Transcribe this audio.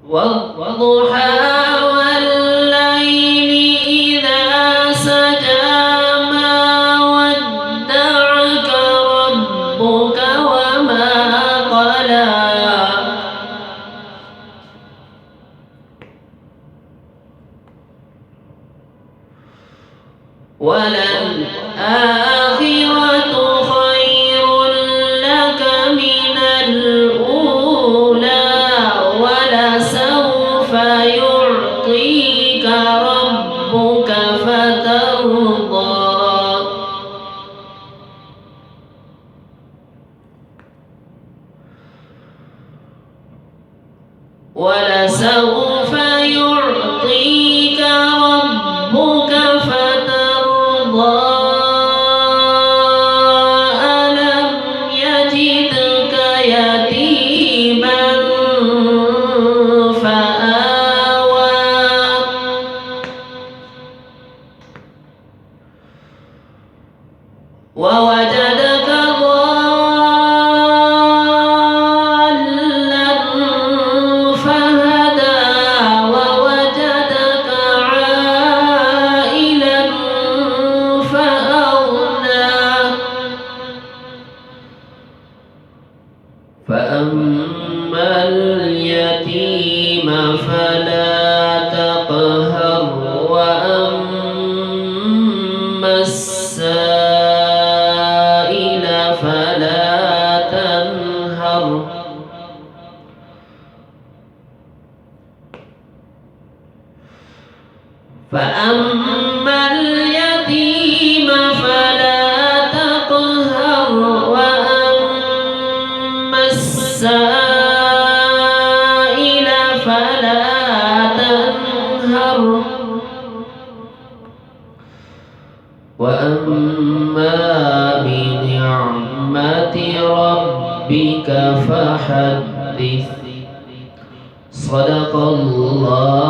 والضحى والليل إذا سجى ما ودعك ربك وما قلى وللآخرة خير لك من الأولى ولسوف يعطيك ربك فترضى ولسوف يعطيك ربك فترضى ألم يجدك يتيما فآوى ووجدك ضالا فهدى ووجدك عائلا فأغنى فأما اليتيم فلا تقهر وأما السائل فلا تنهر فأما اليتيم فلا تقهر وأما السائل فلا تنهر وأما بنعمة ربك فحدث صدق الله